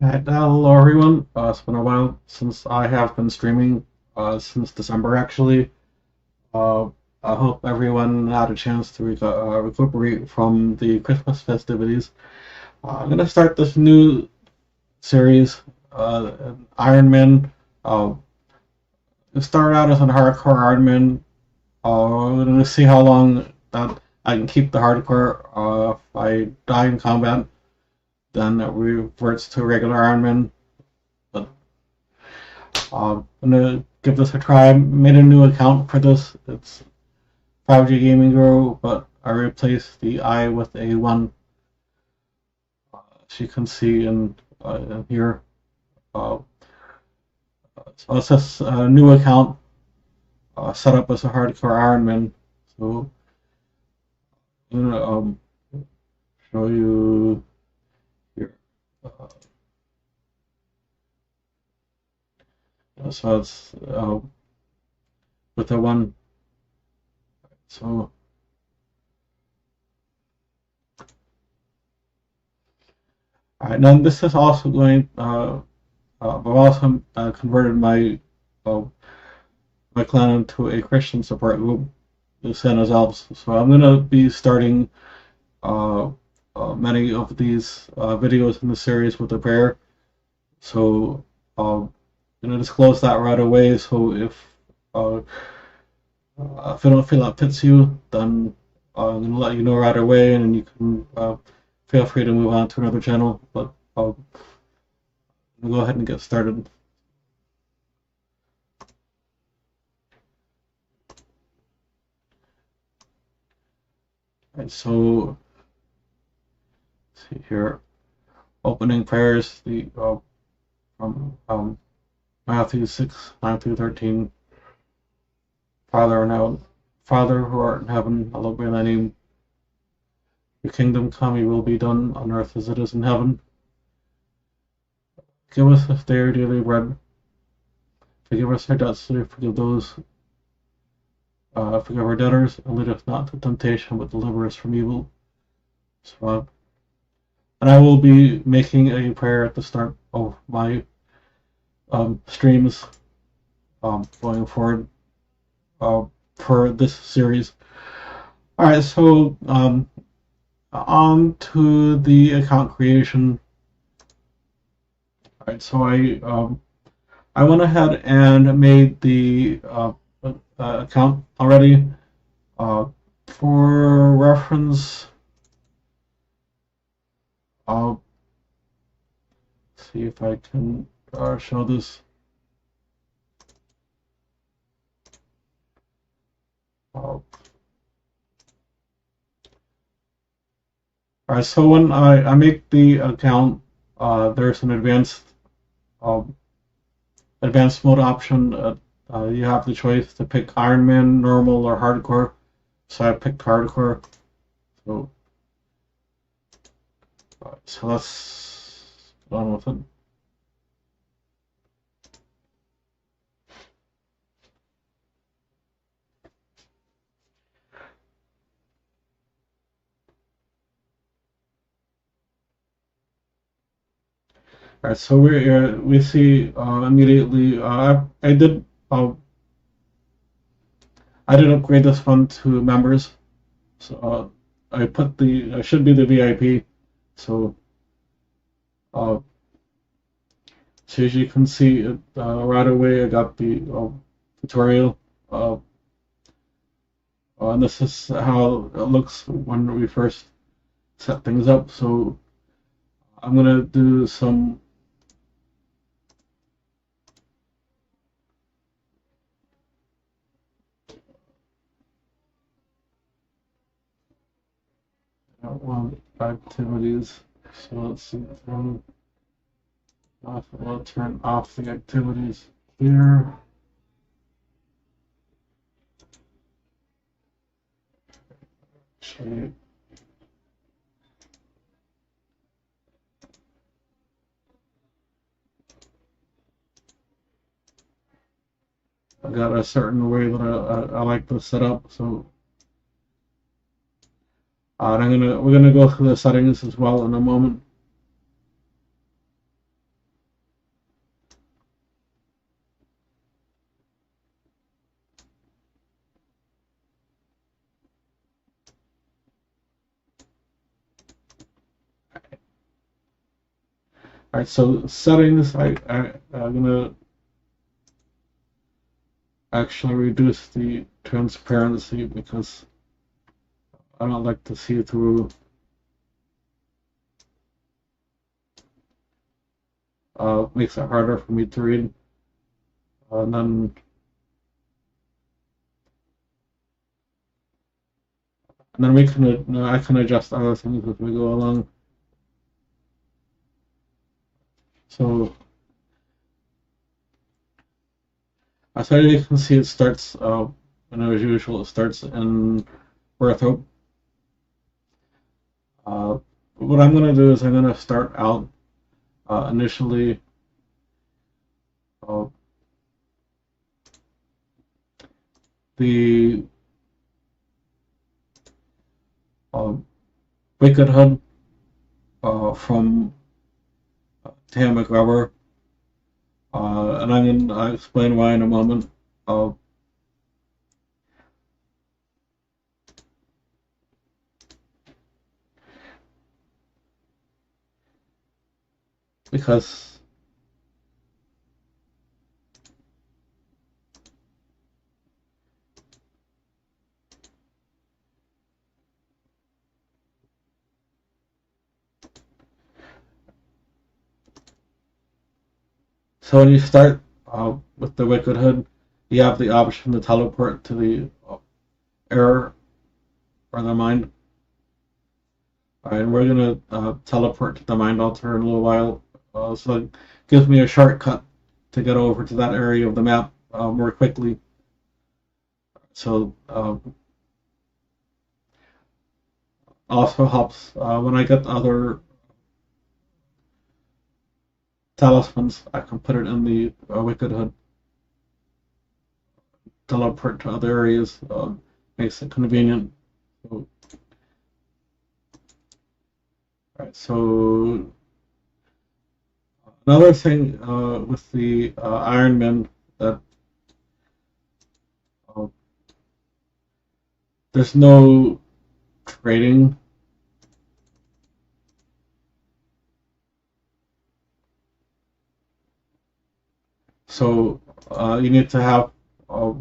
Hello everyone. It's been a while since I have been streaming, since December actually. Uh, I hope everyone had a chance to recuperate from the Christmas festivities. I'm gonna start this new series, Ironman. Uh, it started out as a hardcore Ironman. I'm gonna see how long that I can keep the hardcore. If I die in combat, then it reverts to regular Ironman. But I'm gonna give this a try. I made a new account for this. It's 5G Gaming Girl, but I replaced the I with a 1. As you can see in here. Uh, so it's just a new account set up as a hardcore Ironman. So I'm gonna show you here. Uh, so it's with a 1. So alright, now this is also going. I've also converted uh, my clan into a Christian support group, the Santa's Elves. So I'm gonna be starting uh, many of these videos in the series with a prayer. So I'm gonna disclose that right away. So uh, if I don't feel that fits you, then I'm gonna let you know right away, and then you can feel free to move on to another channel. But I'll go ahead and get started. And so, let's see here, opening prayers, the from Matthew 6:9-13. Father who art in heaven, hallowed be thy name. Your kingdom come, your will be done on earth as it is in heaven. Give us this day our daily bread. Forgive us our debts, we forgive those. Forgive our debtors, and lead us not to temptation, but deliver us from evil. So, and I will be making a prayer at the start of my streams going forward for this series. All right, so on to the account creation. All right, so I went ahead and made the account already. For reference, I'll see if I can show this. Alright, so when I make the account, there's an um, advanced mode option. You have the choice to pick Ironman, normal, or hardcore. So I picked hardcore. So, so let's get on with it. Alright, so we see immediately. I did upgrade this one to members. So I put the should be the VIP. So so as you can see right away, I got the tutorial. And this is how it looks when we first set things up. So I'm gonna do some. Activities. So let's see. I'll turn off the activities here. Actually, I got a certain way that I like to set up. So we're gonna go through the settings as well in a moment. Alright, so settings, I'm gonna actually reduce the transparency because I don't like to see through. Makes it harder for me to read. And then we can I can adjust other things as we go along. So as you can see, it starts as usual. It starts in Berthope. What I'm going to do is I'm going to start out initially the Wicked Hood from McGrubor, and I'm going to explain why in a moment. Because so when you start with the Wicked Hood, you have the option to teleport to the error or the mind. And we're going to teleport to the mind altar in a little while. So it gives me a shortcut to get over to that area of the map more quickly. So also helps when I get other talismans, I can put it in the Wicked Hood. Teleport to other areas makes it convenient. So, right, so another thing with the Ironman that there's no trading. So you need to have a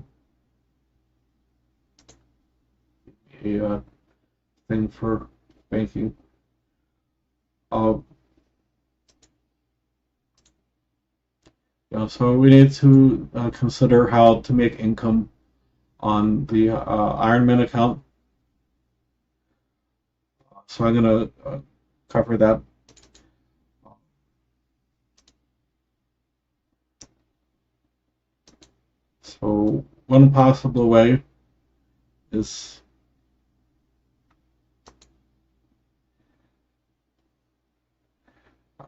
thing for banking. So we need to consider how to make income on the Ironman account. So I'm going to cover that. So one possible way is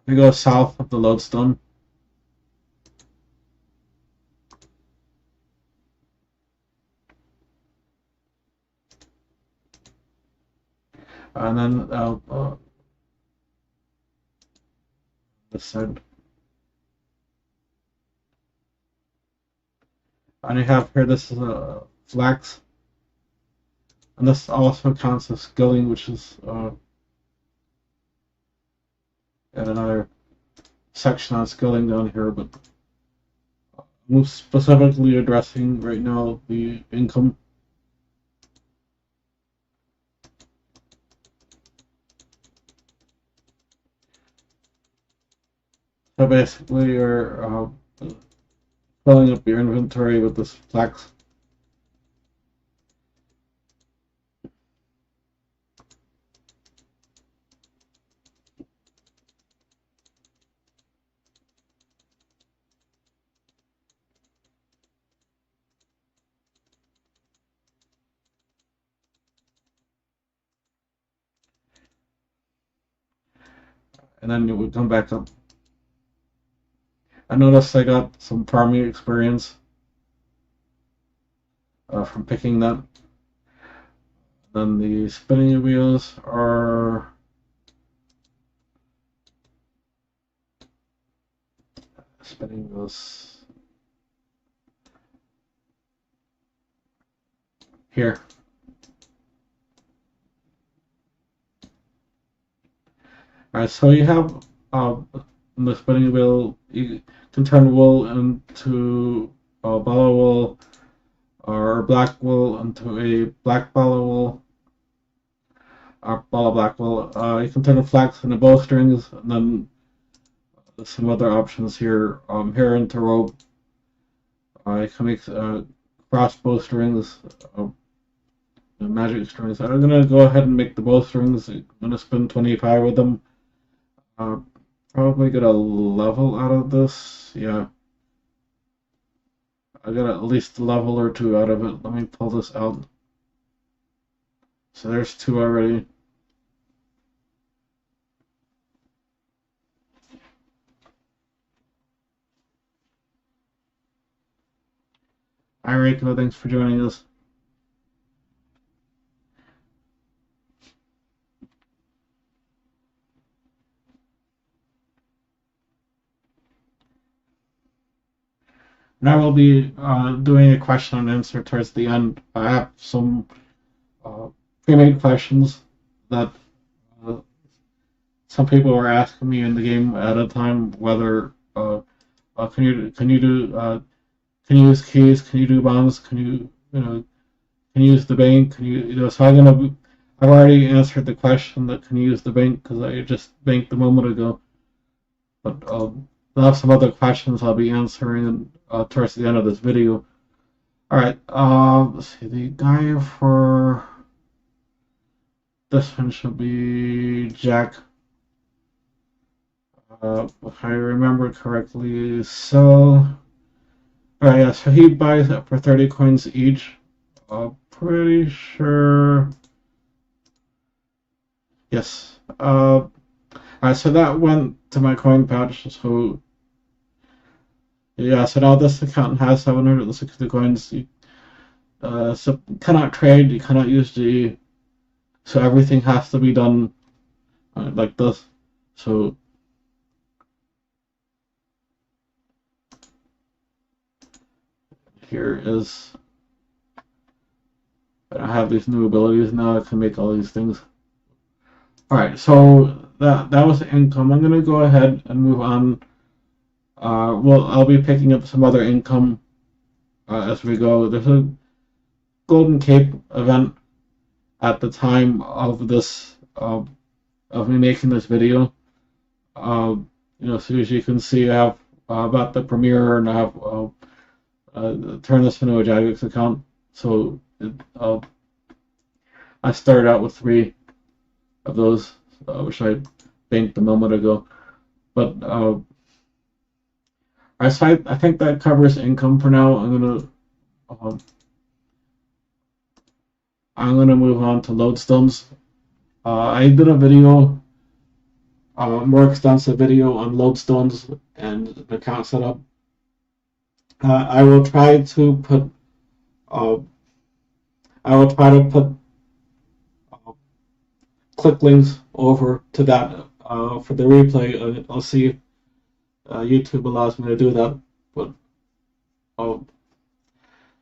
we go south of the Lodestone. And then this side. And you have here, this is a flax. And this also counts as skilling, which is at another section on skilling down here, but I'm specifically addressing right now the income. So basically, you're filling up your inventory with this flax. And then it would come back up. I noticed I got some farming experience from picking that. Then the spinning wheels are spinning wheels here. Alright, so you have in the spinning wheel, you can turn wool into ballow wool, or black wool into a black ballow wool, or ball of black wool. You can turn the flax into bowstrings, and then some other options here. Here into rope. You can make cross bowstrings, magic strings. I'm gonna go ahead and make the bowstrings. I'm gonna spin 25 with them. Probably get a level out of this. Yeah. I got at least a level or two out of it. Let me pull this out. So there's two already. Hi Reiko, thanks for joining us. And I will be doing a question and answer towards the end. I have some pre-made questions that some people were asking me in the game at a time, whether can you do can you use keys, can you do bombs, can you can you use the bank, can you so I've already answered the question that can you use the bank because I just banked a moment ago, but I'll have some other questions I'll be answering towards the end of this video. All right, let's see, the guy for this one should be Jack. If I remember correctly, so alright, yeah, so he buys it for 30 coins each. Pretty sure. Yes. Alright, so that went to my coin pouch. So yeah, so now this account has 760 coins. So you cannot trade, you cannot use G, so everything has to be done like this. So here is, I have these new abilities now. I can make all these things. All right, so that was income. I'm gonna go ahead and move on. Well, I'll be picking up some other income as we go. There's a Golden Cape event at the time of this of me making this video. So as you can see, I have about the premiere, and I have turned this into a Jagex account. So I started out with 3 of those, which I banked a moment ago. But I think that covers income for now. I'm gonna move on to Lodestones. I did a video, more extensive video on Lodestones and the account setup. I will try to put click links over to that for the replay. I'll see if YouTube allows me to do that, but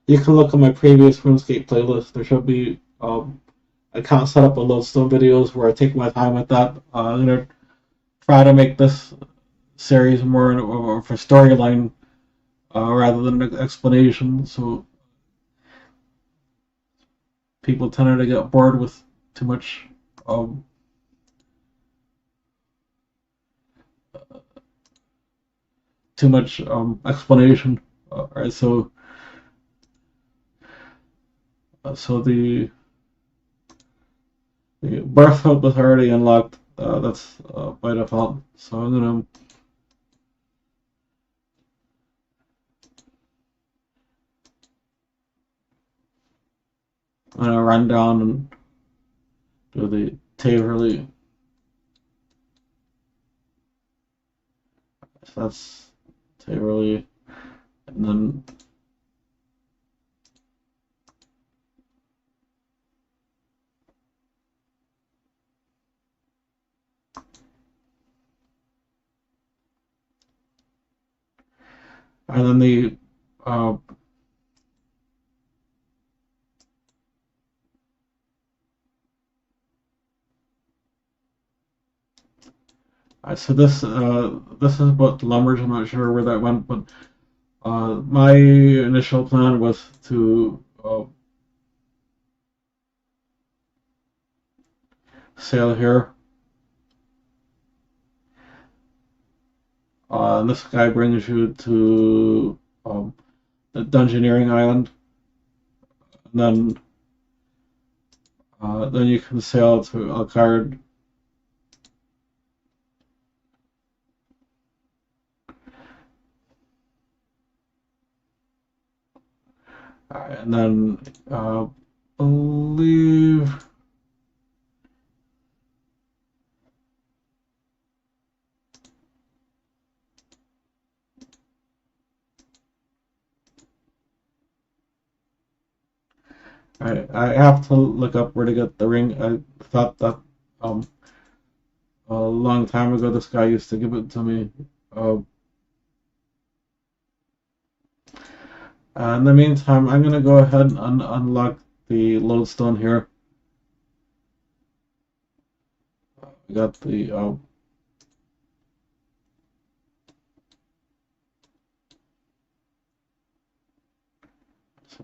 you can look at my previous Runescape playlist. There should be account setup of Lodestone videos where I take my time with that. I'm gonna try to make this series more of a storyline rather than an explanation, so people tended to get bored with too much explanation. Right, so the birth hope was already unlocked. That's by default. So I'm gonna run down and do the Taverley. So that's Taverley, and then the So this is about the lumbers. I'm not sure where that went, but my initial plan was to sail here. And this guy brings you to the Dungeoneering Island, and then you can sail to Alcard. And then believe I have to look up where to get the ring. I thought that um a long time ago this guy used to give it to me. Uh, in the meantime, I'm gonna go ahead and unlock the lodestone here. I got the so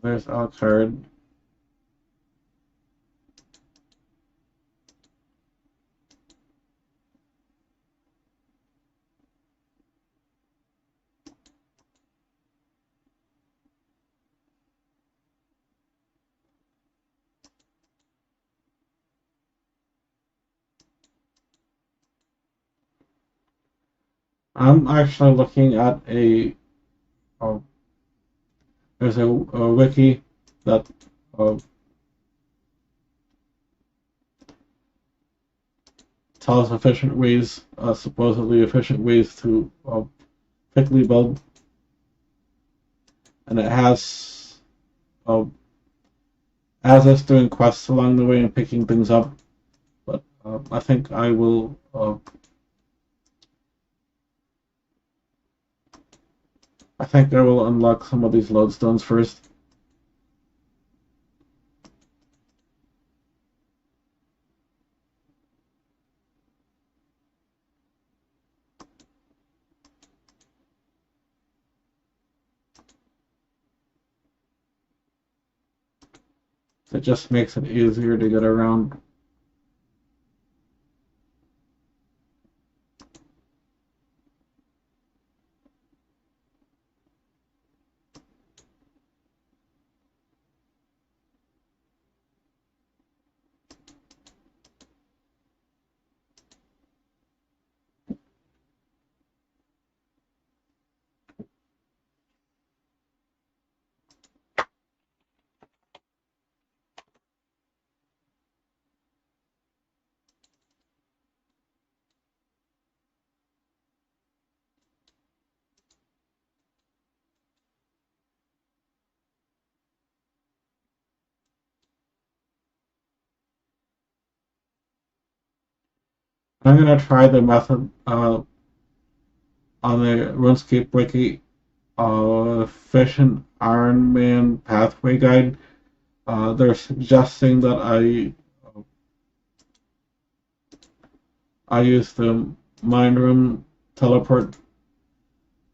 there's Alcard. I'm actually looking at uh there's a wiki that uh, tells efficient ways, supposedly efficient ways to quickly build, and it uh, has us doing quests along the way and picking things up. But I think I will. I think I will unlock some of these lodestones first. It just makes it easier to get around. I'm gonna try the method on the Runescape wiki, efficient Ironman pathway guide. They're suggesting that I use the mind room teleport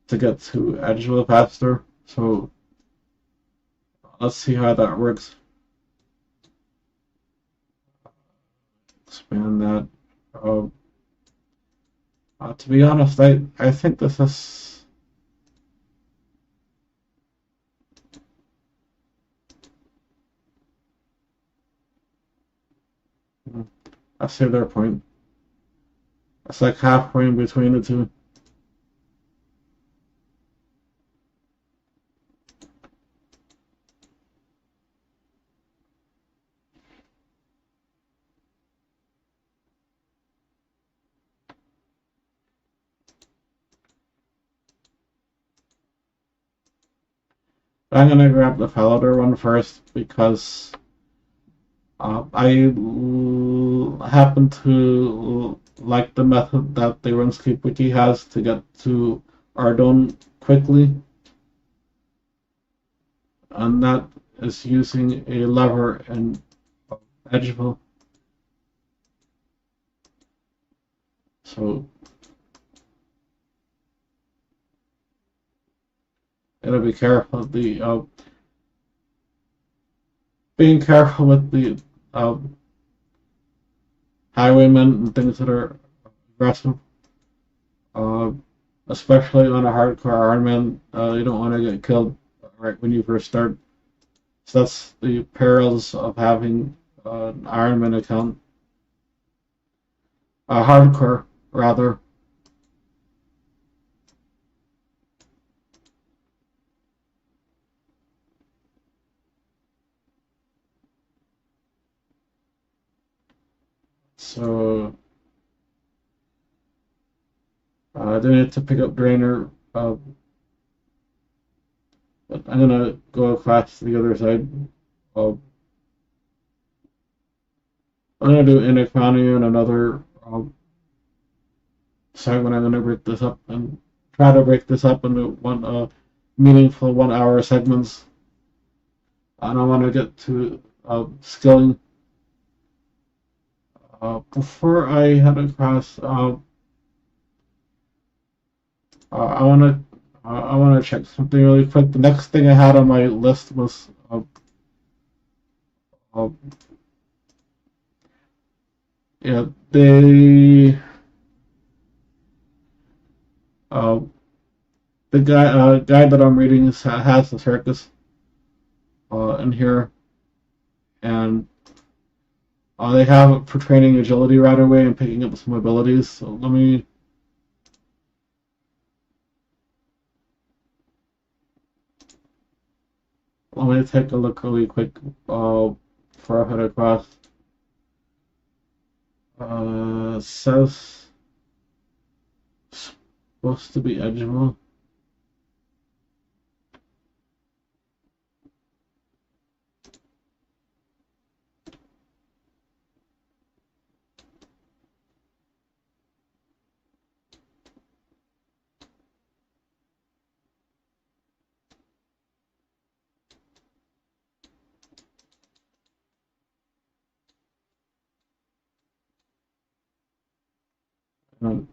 to get to Edgeville faster. So let's see how that works. Expand that. Uh, to be honest, I think this is. I see their point. It's like halfway in between the two. I'm gonna grab the Palador one first because I happen to like the method that the RuneScape wiki has to get to Ardon quickly, and that is using a lever in Edgeville. So gotta be careful of the being careful with the highwaymen and things that are aggressive, uh, especially on a hardcore Ironman. You don't want to get killed right when you first start. So that's the perils of having an Ironman account, a hardcore rather. So I do need to pick up Drainer, but I'm gonna go across to the other side. Uh, I'm gonna do Inequality in another segment. I'm gonna break this up and try to break this up into one meaningful 1 hour segments. And I want to get to skilling. Before I head across, I want to check something really quick. The next thing I had on my list was uh, yeah, uh, the guide that I'm reading has the circus in here, and they have it for training agility right away and picking up some abilities. So let me take a look really quick before I head across. Says supposed to be edgeable. Um,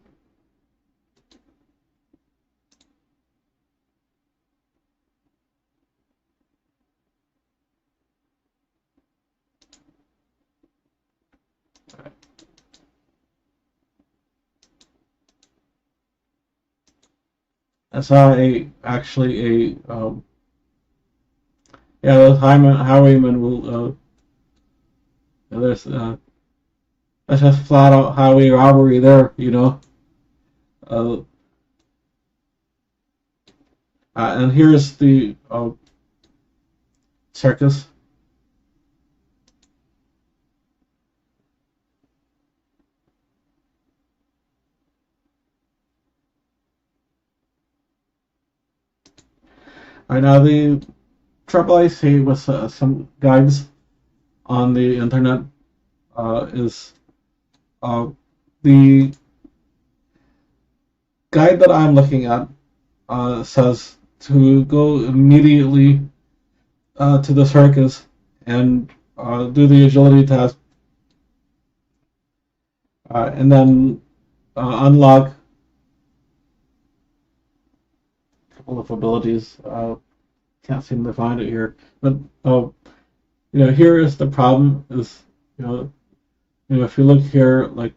I saw actually a yeah, the highwayman will there's that's just flat out highway robbery there, you know. Uh, and here's the circus. Right now, the trouble I see with some guides on the internet is the guide that I'm looking at says to go immediately to the circus and do the agility test, and then unlock a couple of abilities. Can't seem to find it here, but here is the problem: is you know, if you look here, like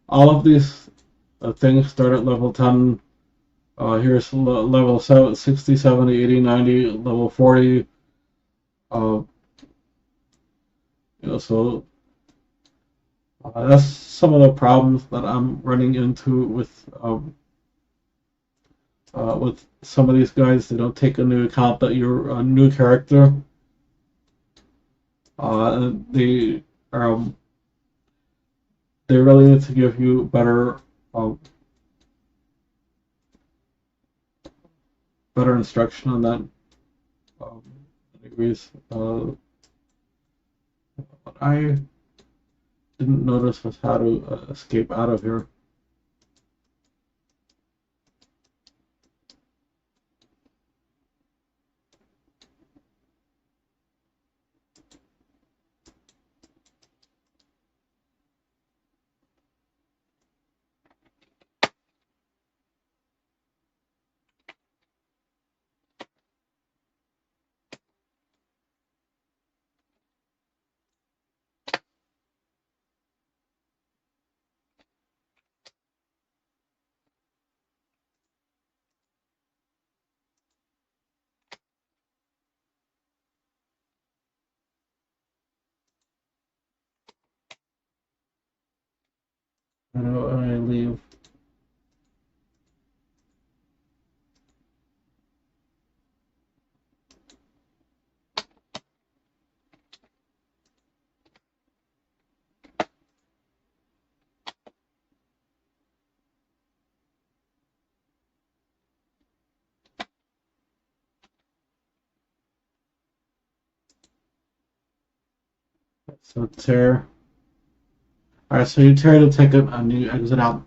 all of these things start at level 10. Here's level 60, 70, 80, 90, level 40. Uh, so that's some of the problems that I'm running into with some of these guys. They don't take into account that you're a new character. They they really need to give you better instruction on that. Degrees. What I didn't notice was how to escape out of here. I leave. So tear. Alright, so you tear the ticket and you exit out.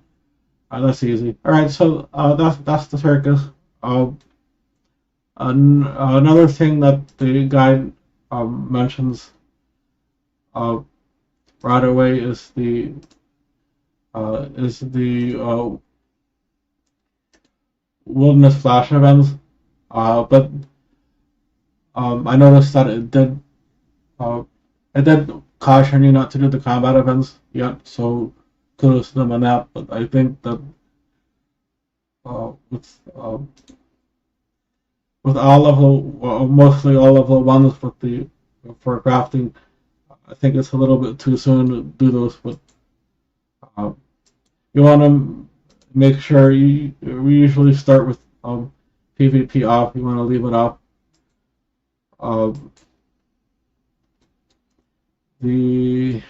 That's easy. Alright, so that's the circus. Uh, Another thing that the guide mentions uh, right away is the wilderness flash events. But I noticed that uh, it did caution you not to do the combat events yet. So kudos to them on that. But I think that with all level, mostly all level ones with the for crafting, I think it's a little bit too soon to do those. But uh, you want to make sure we usually start with PvP off. You want to leave it off. Uh, the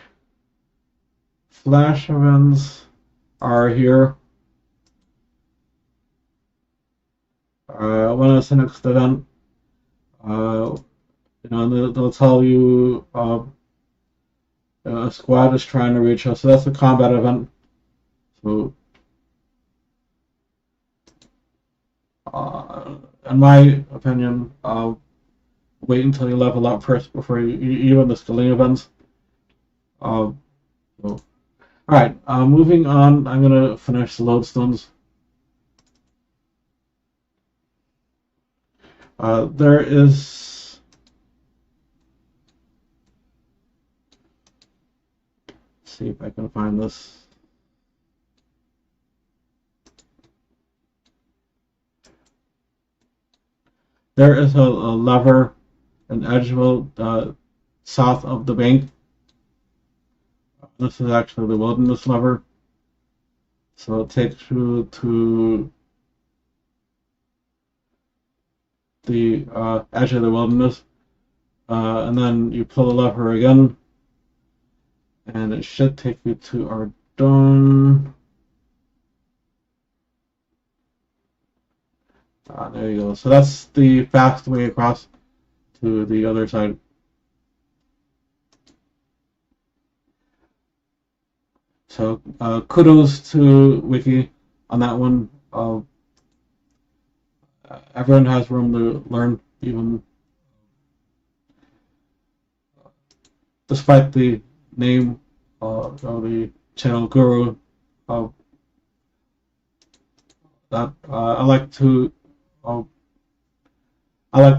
flash events are here. When it's the next event, they'll tell you a squad is trying to reach us. So that's a combat event. So, in my opinion, wait until you level up first before you even the skilling events. So, all right, moving on. I'm gonna finish the Lodestones. There is. Let's see if I can find this. There is a lever in Edgeville, south of the bank. This is actually the wilderness lever. So it takes you to the edge of the wilderness. And then you pull the lever again. And it should take you to our dome. There you go. So that's the fast way across to the other side. So kudos to Wiki on that one. Everyone has room to learn, even despite the name of the channel Guru. That I like to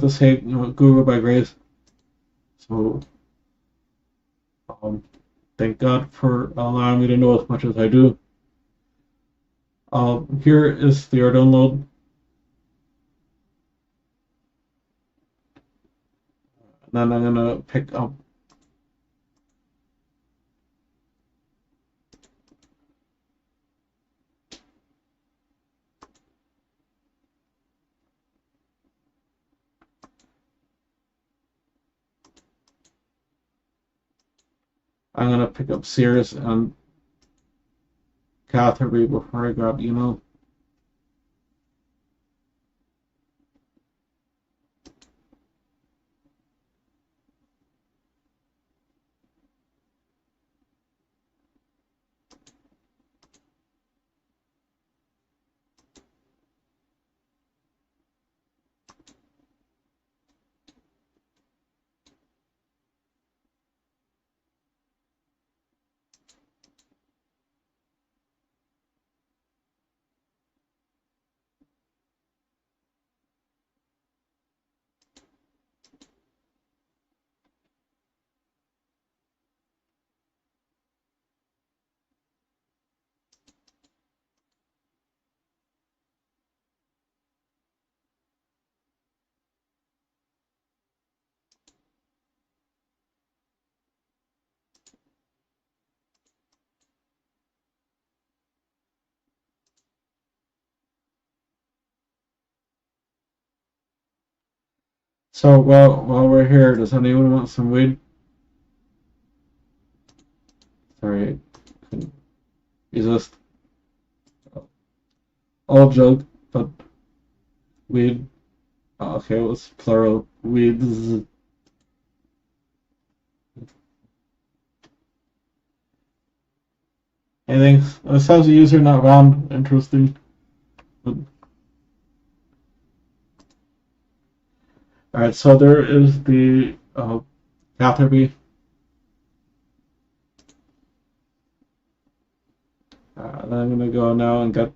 say, Guru by grace. So thank God for allowing me to know as much as I do. Here is the download. And then I'm gonna pick up. I'm gonna pick up Circus and Catherby before I grab email. So while we're here, does anyone want some weed? Sorry, couldn't resist. All joke, but weed. Okay, it was plural. Weeds. Hey, thanks. This has a user not found. Interesting. But, all right, so there is the category. Then I'm gonna go now and get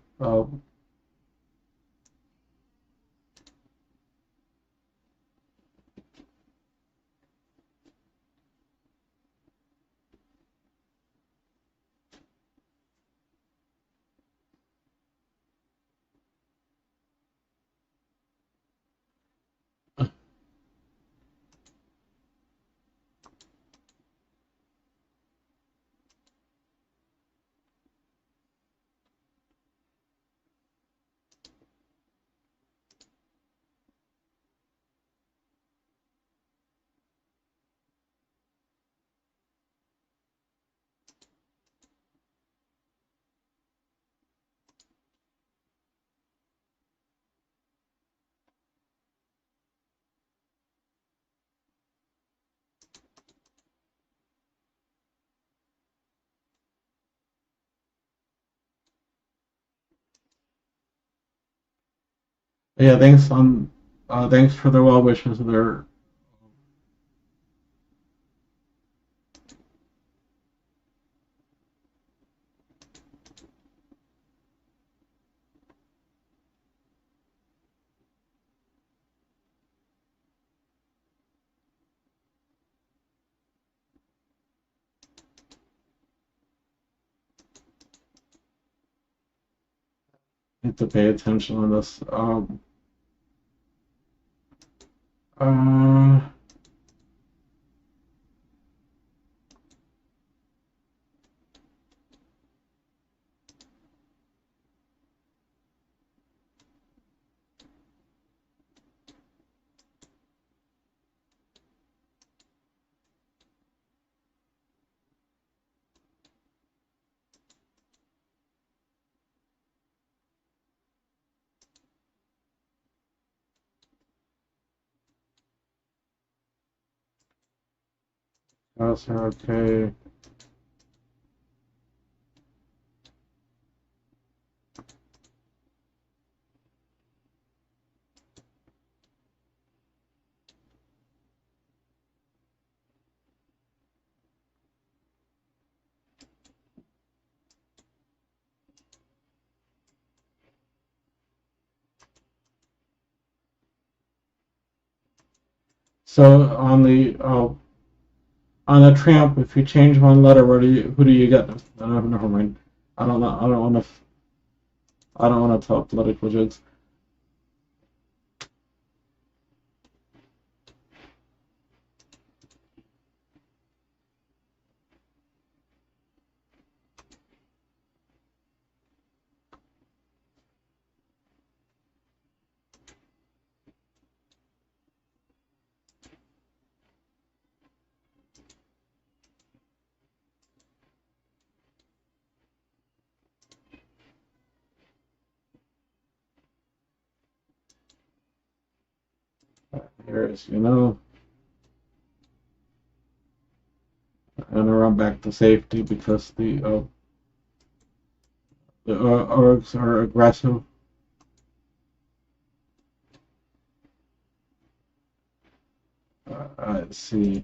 yeah. Thanks for the well wishes. There. Need to pay attention on this. Uh, that's okay. So on a tramp, if you change one letter, who do you get? Never mind. I don't know. I don't want to tell political jokes. Here's I'm gonna run back to safety because the orcs are aggressive. Let's see.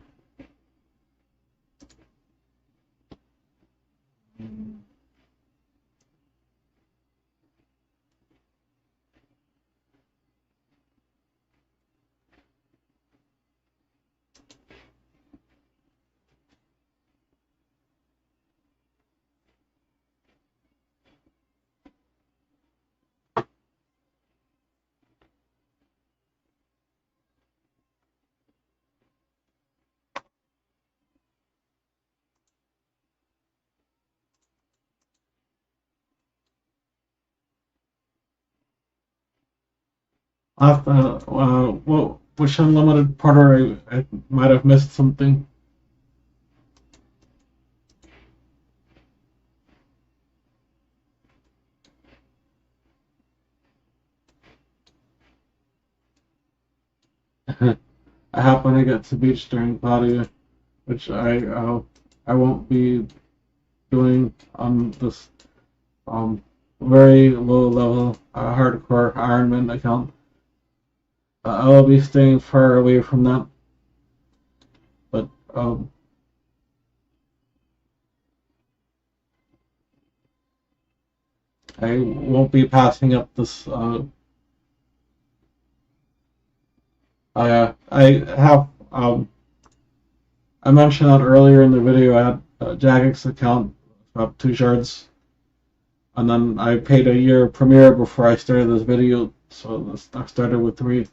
Well, which unlimited parter I might have missed something. I happen to get to beach during cloudy, which I won't be doing on this very low level hardcore Ironman account. I will be staying far away from that, but I won't be passing up this. I have I mentioned that earlier in the video. I had a Jagex account up 2 shards, and then I paid a year premiere before I started this video, so I started with 3.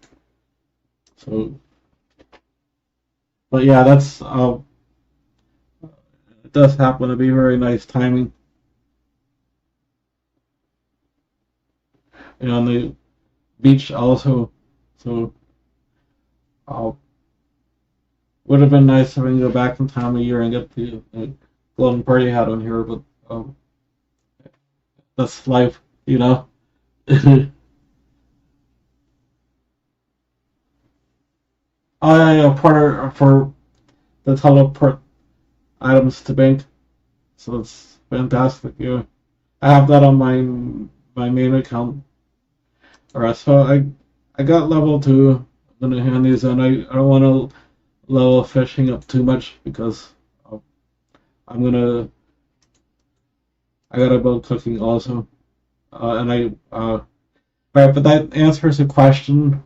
So, but yeah, that's it does happen to be very nice timing. And on the beach also, so would have been nice if I can go back in time a year and get the golden party hat on here, but that's life, you know. I part for the teleport items to bank, so it's fantastic. Yeah, I have that on my main account. Alright, so I got level 2. I'm gonna hand these in. I don't want to level fishing up too much because I'm gonna I gotta build cooking also, and right, but that answers the question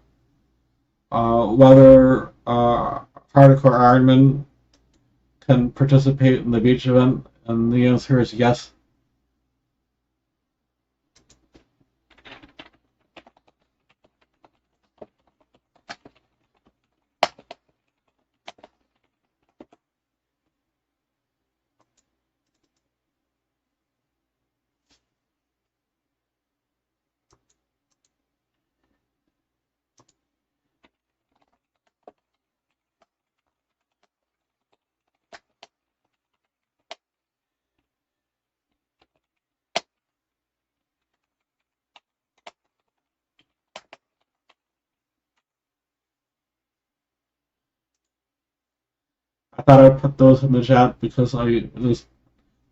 whether hardcore Ironman can participate in the beach event, and the answer is yes. I thought I'd put those in the chat because those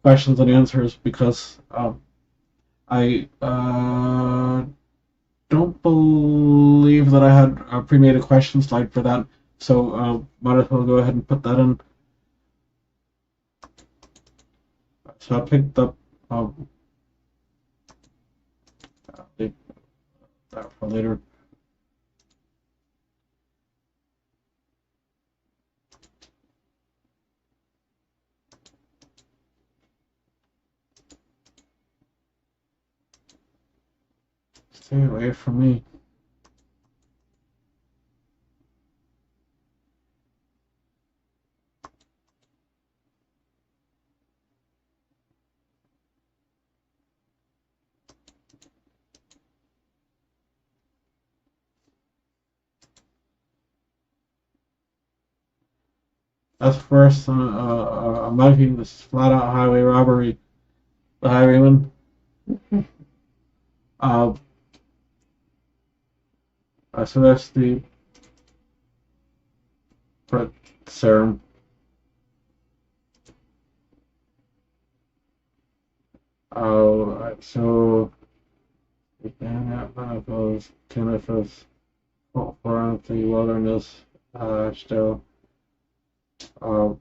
questions and answers because I don't believe that I had pre-made a question slide for that, so might as well go ahead and put that in. So I picked up leave that for later. Stay away from me. That's first. I'm liking this flat out highway robbery. The highwayman. uh, so that's the serum. So again, that one of those tinnitus for the wilderness still. Uh,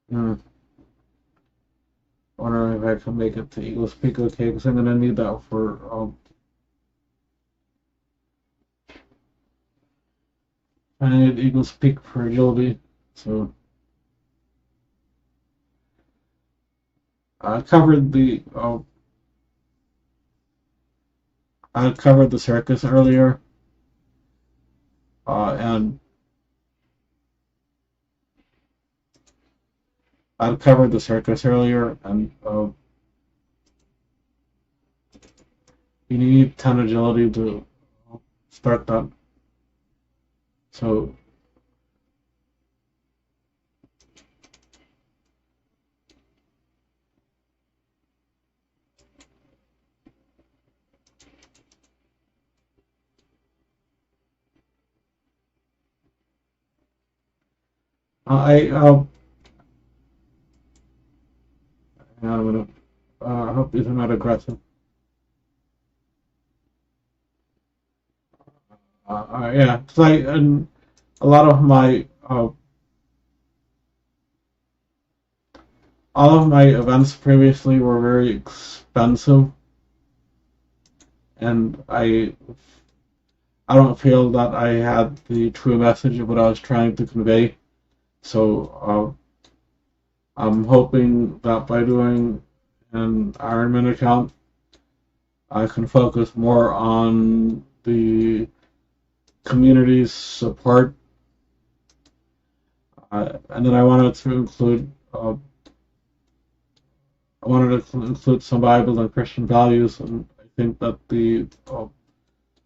hmm. Wondering if I can make it to Eagles Peak okay, because I'm gonna need that for I need Eagles Peak for agility, so I covered the circus earlier, and I covered the circus earlier, and you need 10 agility to start that. So I hang on a minute. I hope these are not aggressive. Yeah, because and a lot of my all of my events previously were very expensive, and I don't feel that I had the true message of what I was trying to convey. So I'm hoping that by doing an Ironman account, I can focus more on the community's support, and then I wanted to include some Bible and Christian values, and I think that the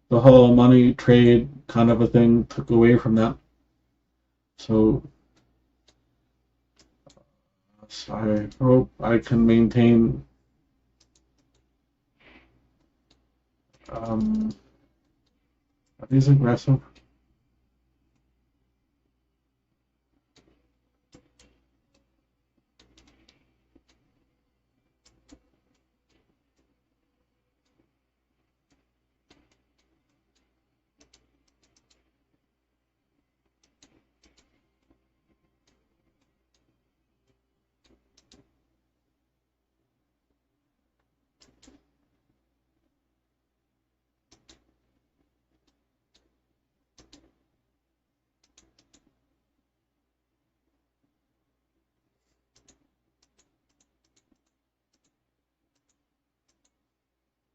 whole money trade kind of a thing took away from that. So I hope I can maintain are these aggressive?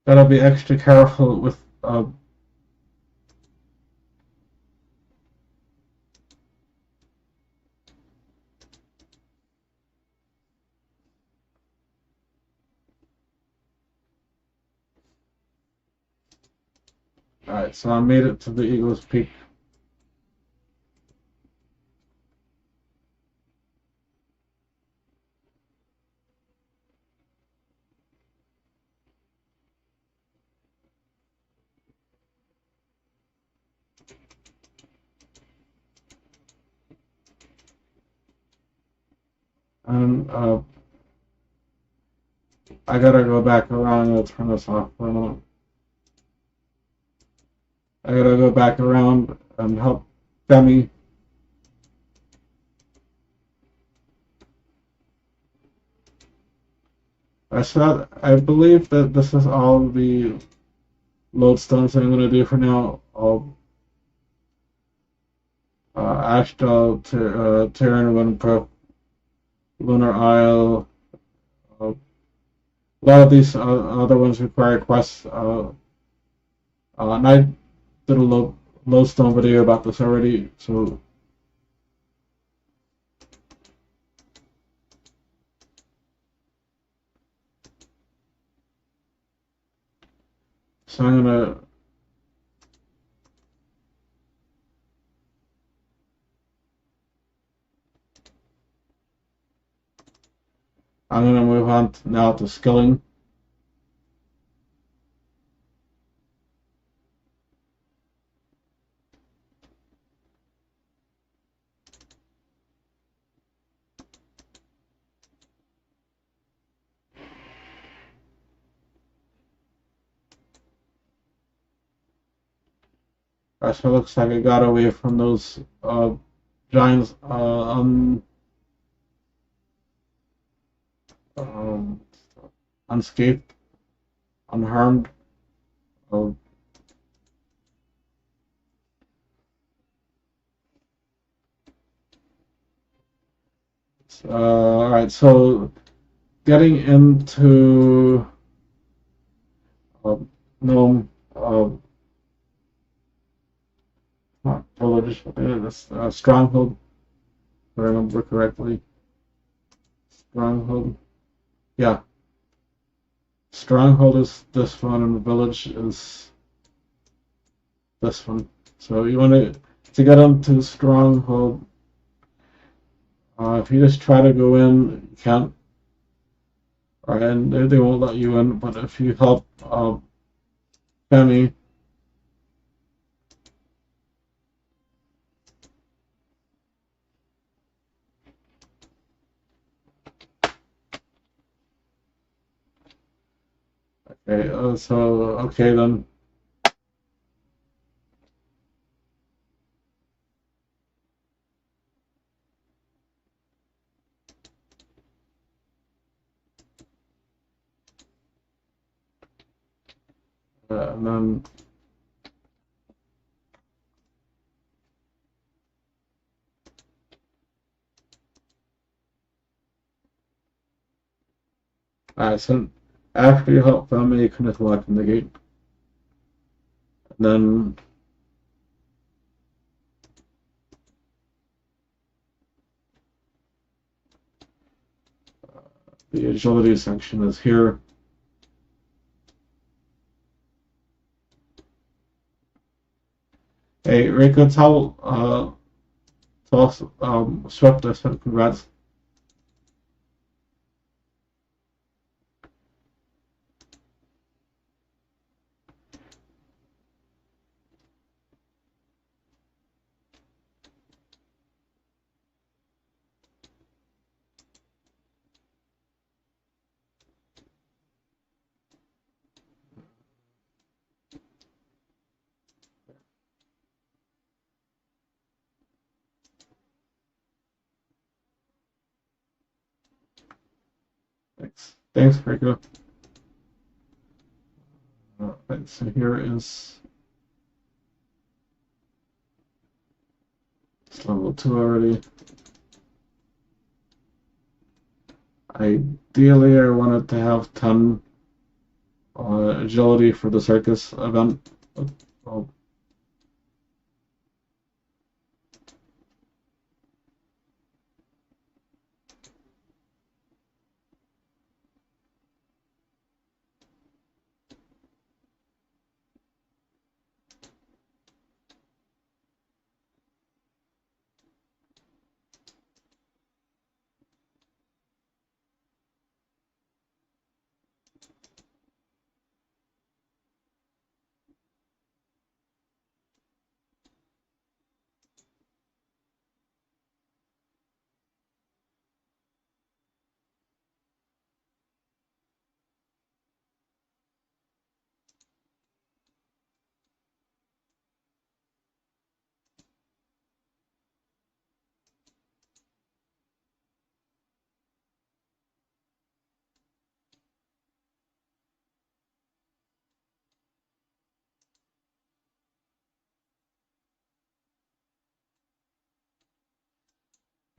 Gotta be extra careful with Alright, so I made it to the Eagles Peak. And I gotta go back around and turn this off for a moment. I gotta go back around and help Demi. I believe that this is all the Lodestones I'm gonna do for now. Ashdale, Terran, Windproof, Lunar Isle. A lot of these other ones require quests. And I did a Lodestone video about this already, so I'm gonna move on now to skilling. So it looks like I got away from those giants unscathed, unharmed. Alright, so getting into Gnome, not village, this stronghold, if I remember correctly. Stronghold, yeah. stronghold is this one, and the village is this one. So you want to get into stronghold. If you just try to go in, you can't, and they won't let you in. But if you help Femi, okay, okay then. And then so after you help Femi, you can just walk in the gate. And then the agility section is here. Hey, Rika, tell us, Swift, I said congrats. Thanks, Rika. Right, so here is it's level 2 already. Ideally, I wanted to have 10 agility for the circus event. Well,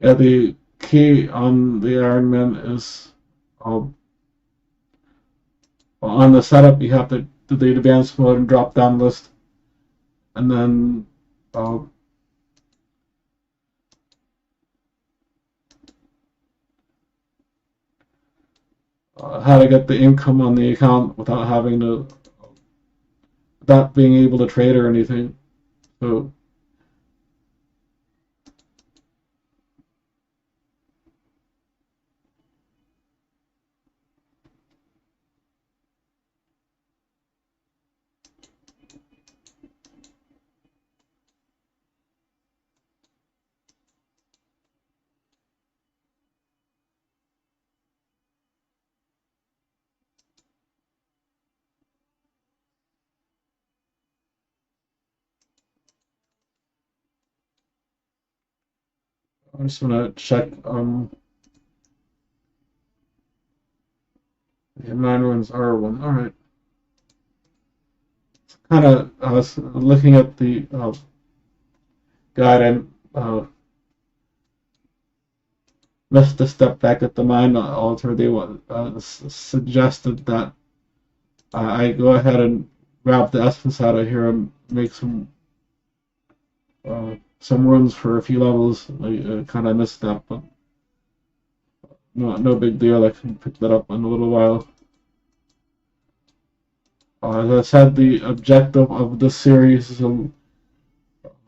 yeah, the key on the Ironman is on the setup, you have to do the advanced mode and drop down list, and then how to get the income on the account without having to, without being able to trade or anything. So I'm just gonna check the 9 runs R1. All right. Kind of I was looking at the guide. I missed a step back at the mine altar. They suggested that I go ahead and grab the essence out of here and make some runs for a few levels. I kind of missed that, but no big deal. I can pick that up in a little while. As I said, the objective of this series is a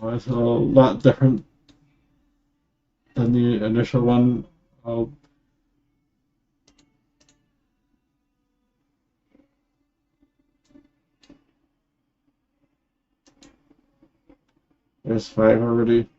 lot different than the initial one. There's 5 already.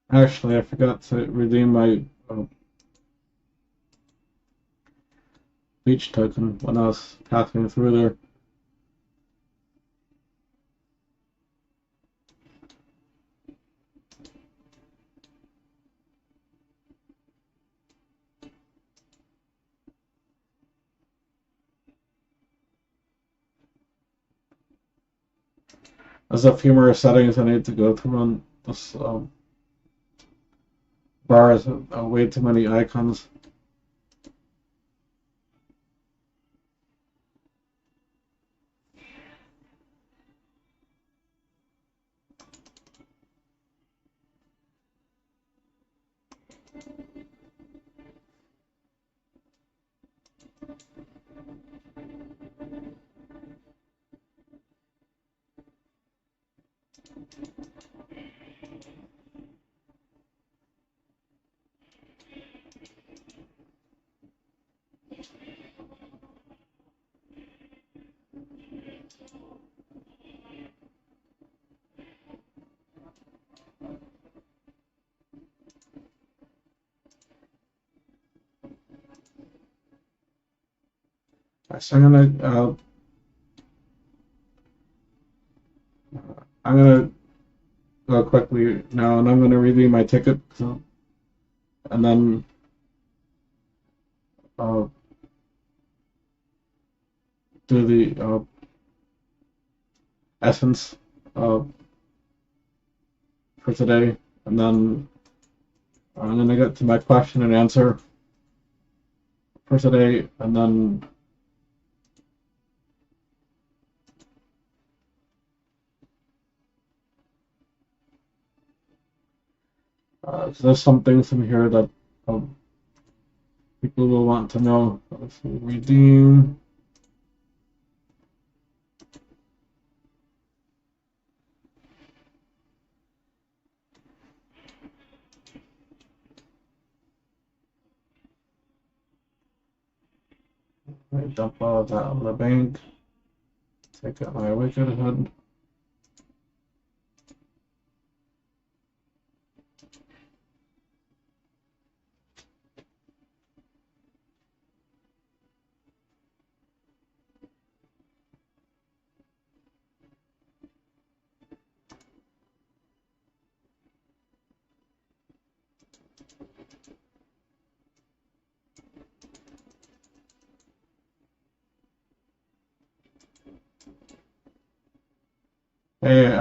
Actually, I forgot to redeem my beach token when I was passing through there. There's a few more settings I need to go through on this bar. Has way too many icons. So I'm gonna go quickly now, and I'm gonna redeem my ticket, and then do the essence for today, and then I'm gonna get to my question and answer for today, and then there's some things in here that people will want to know. Let's redeem. I dump all of that on the bank. Take out my wicked hood. Hey,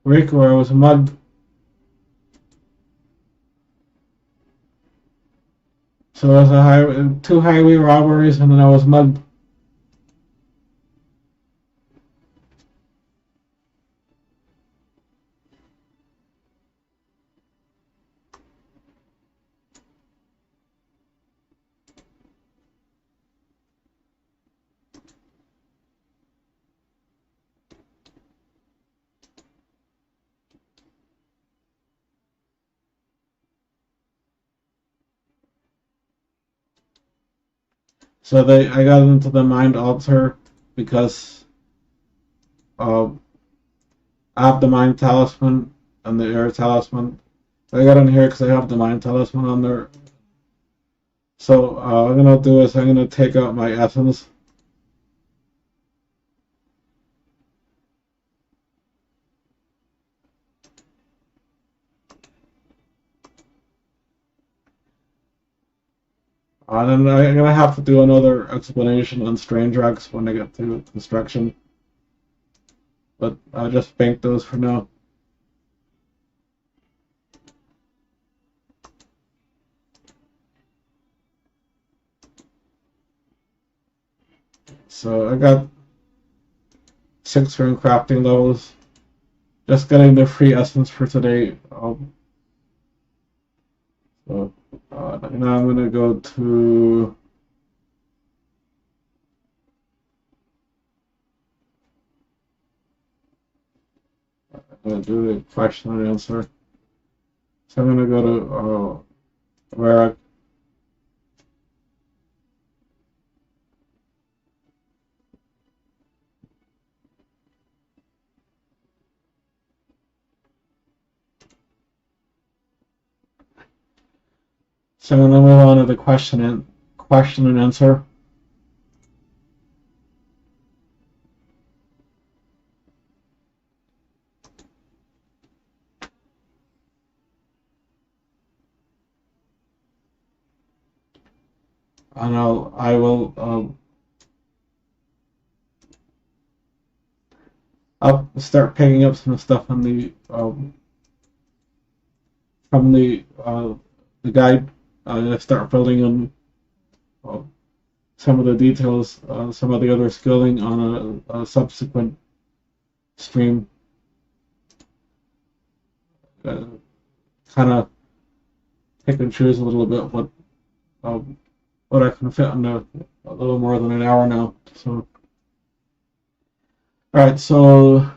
Rico, I was mugged. So there was 2 highway robberies, and then I was mugged. So I got into the mind altar because I have the mind talisman and the air talisman, I got in here because I have the Mind Talisman on there. So what I'm gonna do is I'm gonna take out my essence. And then I'm gonna have to do another explanation on Strange Rocks when I get to construction. But I'll just bank those for now. So I got 6 rune crafting levels. Just getting the free essence for today. So now I'm gonna go to do the question and answer. So I'm gonna go to where so I'm gonna move on to the question and answer. And I will I'll start picking up some stuff on the from the guide. I start building on some of the details, some of the other skilling on a subsequent stream. Kind of pick and choose a little bit what I can fit in a little more than an hour now. So, all right. So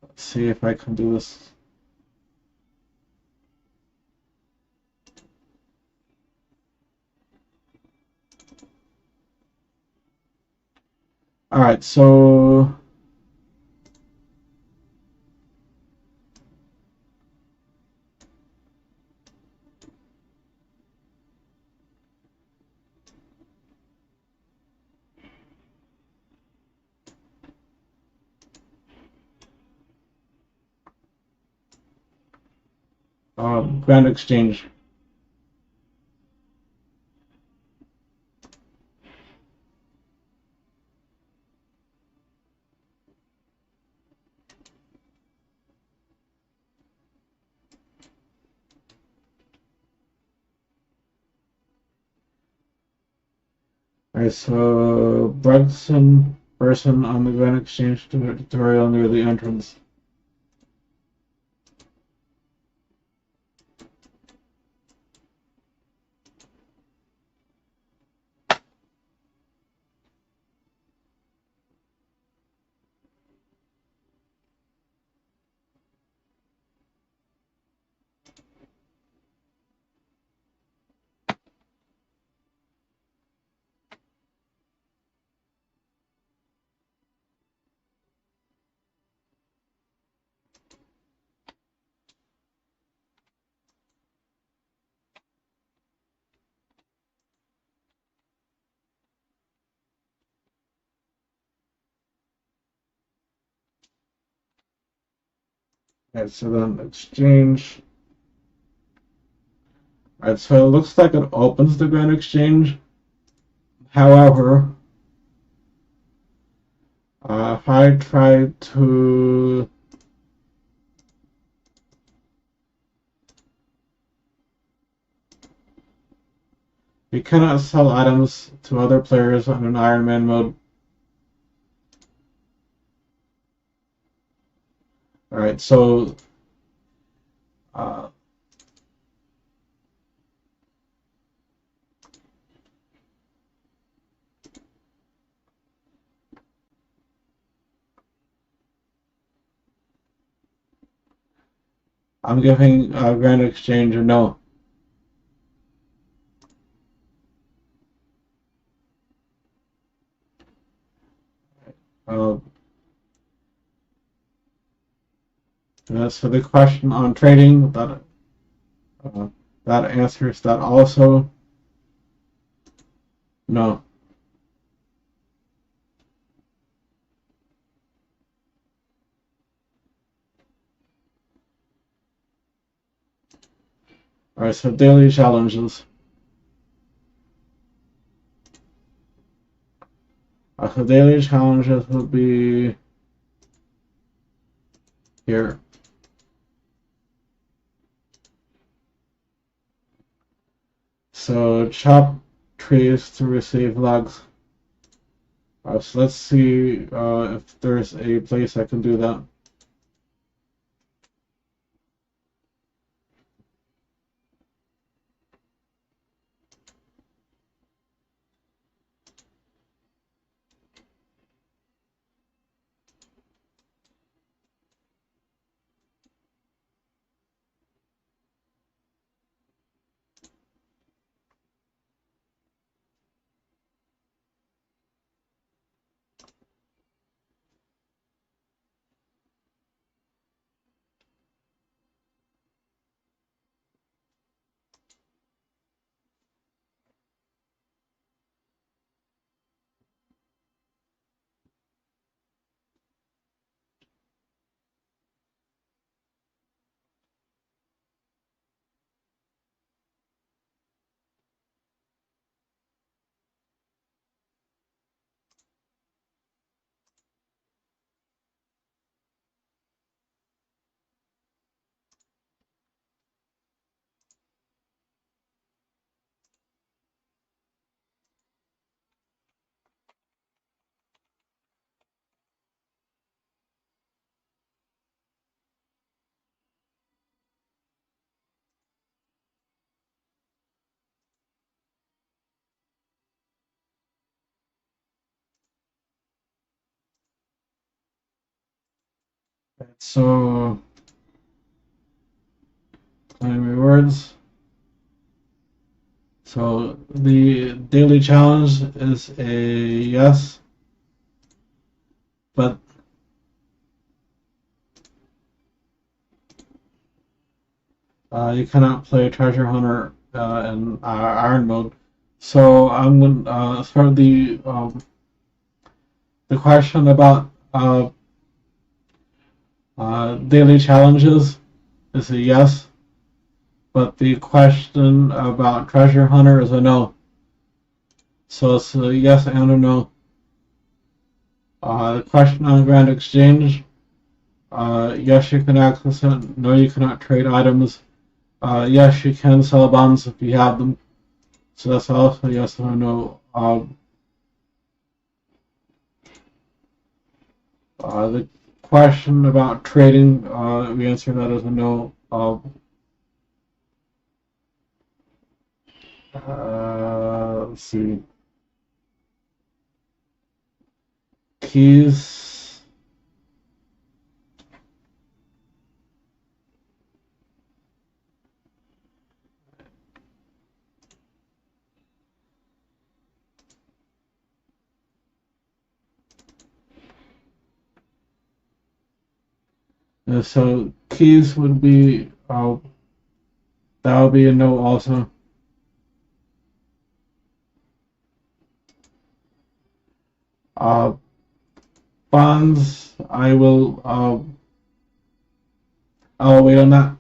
let's see if I can do this. All right. So. Grand Exchange. All right, so Brunson person on the Grand Exchange tutorial near the entrance. All right, so then exchange. All right, so it looks like it opens the Grand Exchange. However, if I try to you cannot sell items to other players on an Ironman mode. All right, so uh, I'm giving Grand Exchange a no. Uh, So the question on trading, that answers that also. No. Alright, so daily challenges. So daily challenges will be here. So chop trees to receive logs. So let's see if there's a place I can do that. So claim rewards. So the daily challenge is a yes, but you cannot play Treasure Hunter in Iron mode. So I'm going to start the question about daily challenges is a yes, but the question about Treasure Hunter is a no. So it's a yes and a no. The question on Grand Exchange, yes, you can access it. No, you cannot trade items. Yes, you can sell bonds if you have them. So that's also a yes or a no. The question about trading, we answered that as a no. Let's see. Keys. So keys would be, that would be a no also. Uh, bonds, I'll wait on that.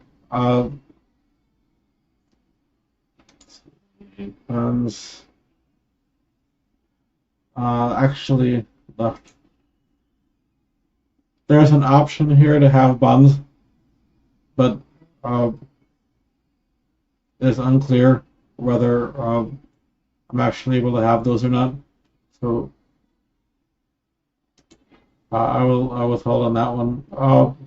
Bonds, actually left. There's an option here to have bonds, but it's unclear whether I'm actually able to have those or not. So I will withhold on that one. All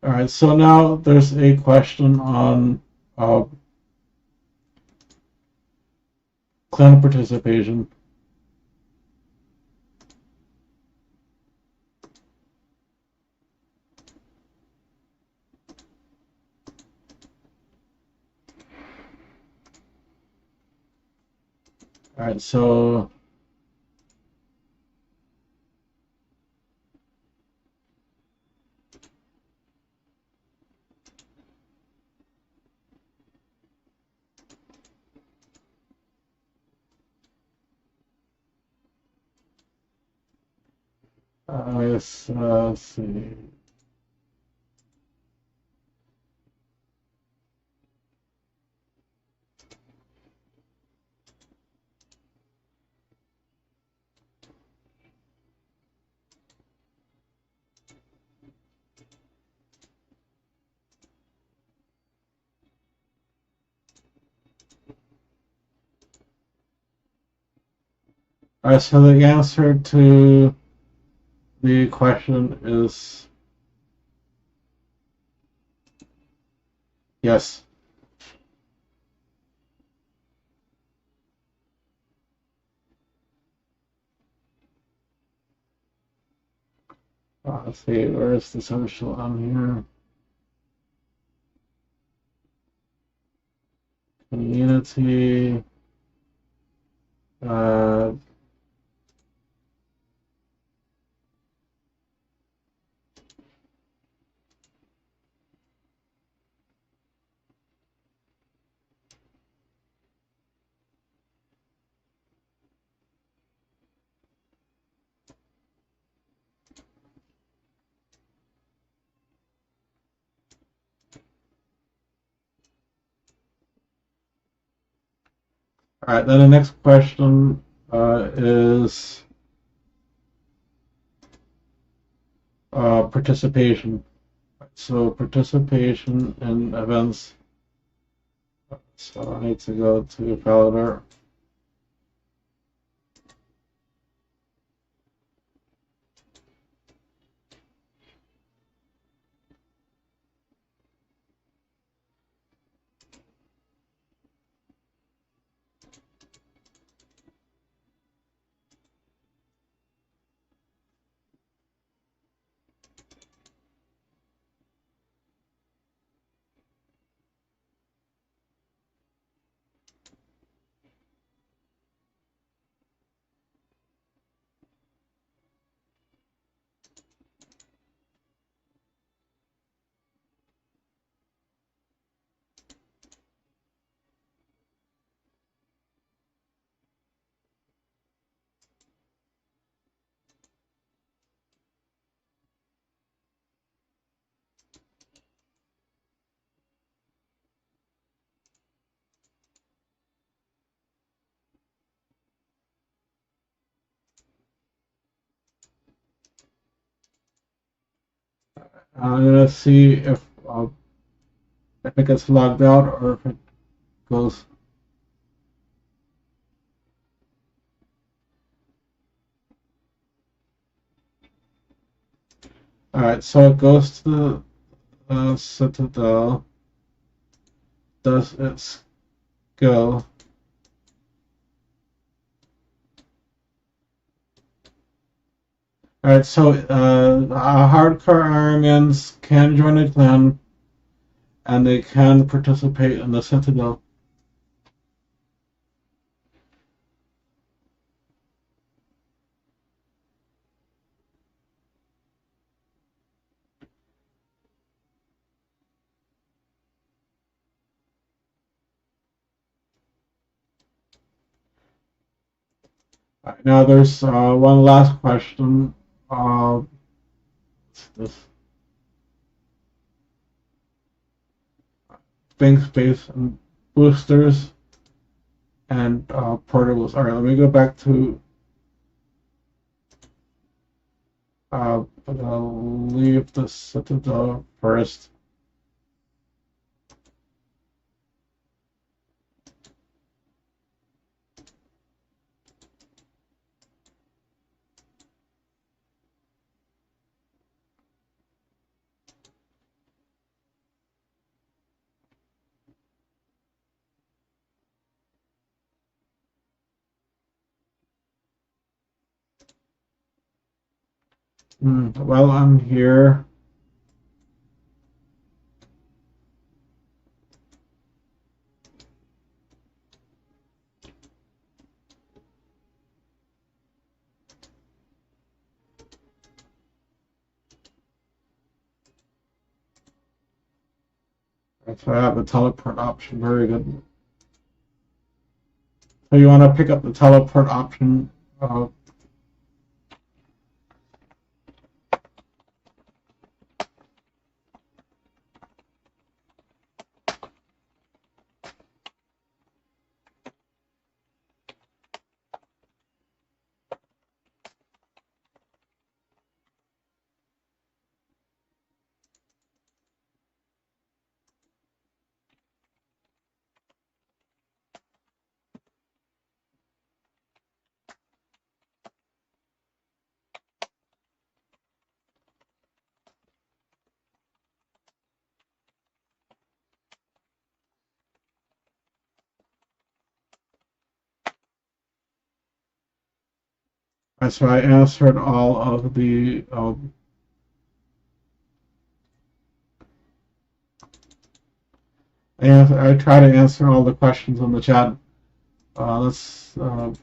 right, so now there's a question on clan participation. Alright, so let's see. Alright, so the answer to the question is yes. Let's see, where's the social on here? Community. Uh, Alright, then the next question is participation. So participation in events. So I need to go to Validator. I'm gonna see if it gets logged out or if it goes. Alright, so it goes to the citadel, does its go. Alright, so hardcore Ironmans can join a clan and they can participate in the citadel. Now there's one last question. What's this? Bankspace and boosters and portables. Alright, let me go back to I'll leave the citadel first. While I'm here, So I have the teleport option. Very good. So you want to pick up the teleport option. So I answered all of the I try to answer all the questions in the chat. Let's right.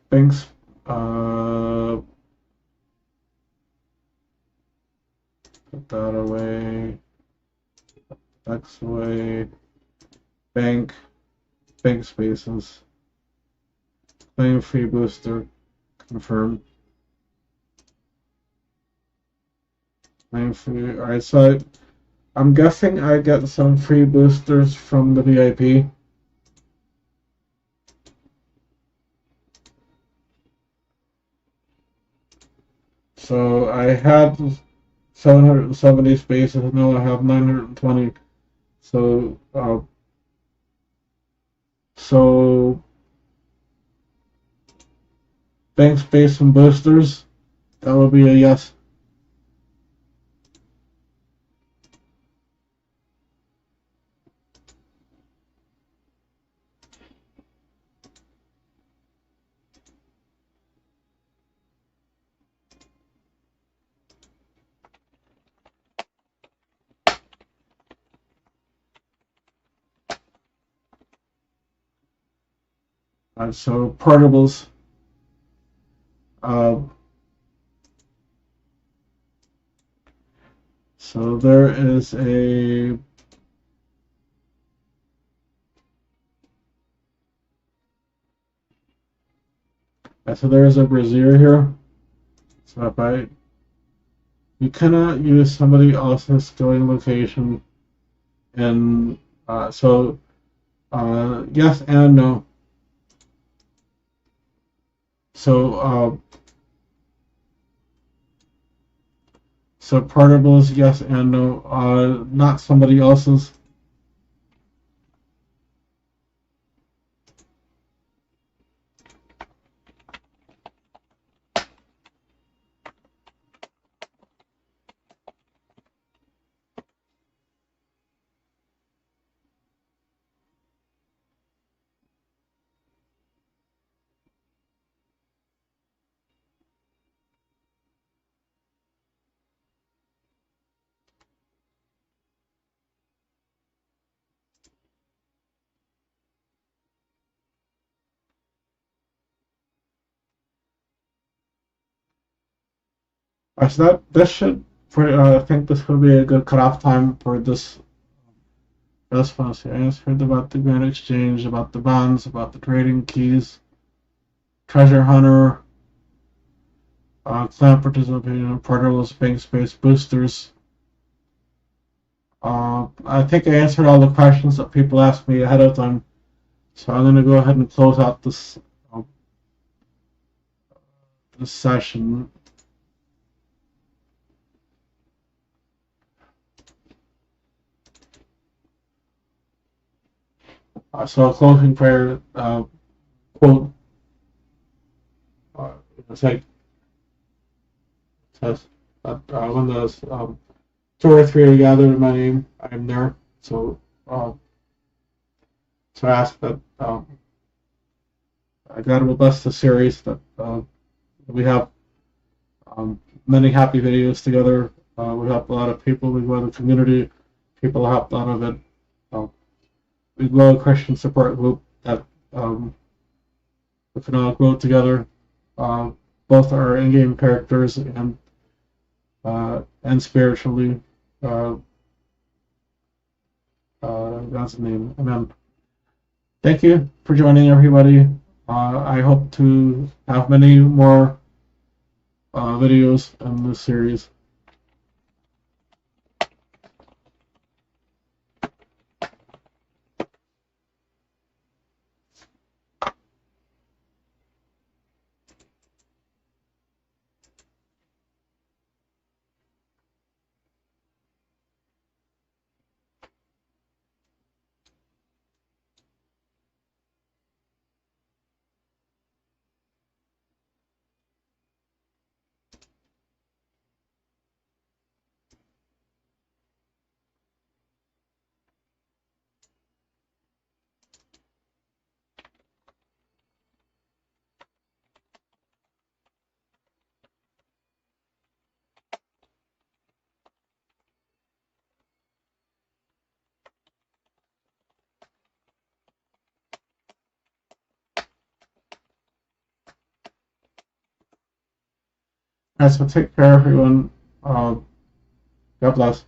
Thanks. Put that away. That's away. Bankspaces. Claim free booster. Confirm. Claim free. Alright, so I'm guessing I get some free boosters from the VIP. So I had 770 spaces, now I have 920. So Bankspace and boosters, that will be a yes. So portables. So there is a brazier here. So if you cannot use somebody else's skilling location, and yes and no. So portables, yes and no. Not somebody else's. So this should, I think this will be a good cutoff time for this one. So I answered about the Grand Exchange, about the bonds, about the trading keys, treasure hunter, clan participation, portables, Bankspace, boosters. I think I answered all the questions that people asked me ahead of time. So I'm going to go ahead and close out this session. So a closing prayer quote. It's like, it says that when there's 2 or 3 are gathered in my name, I am there. So I ask that God will bless the series, that we have many happy videos together. We help a lot of people. We grow the community. People help out of it. We grow a Christian support group that we can all grow together. Both our in-game characters and spiritually. That's the name. And then thank you for joining, everybody. I hope to have many more videos in this series. Alright, so take care, everyone. God bless.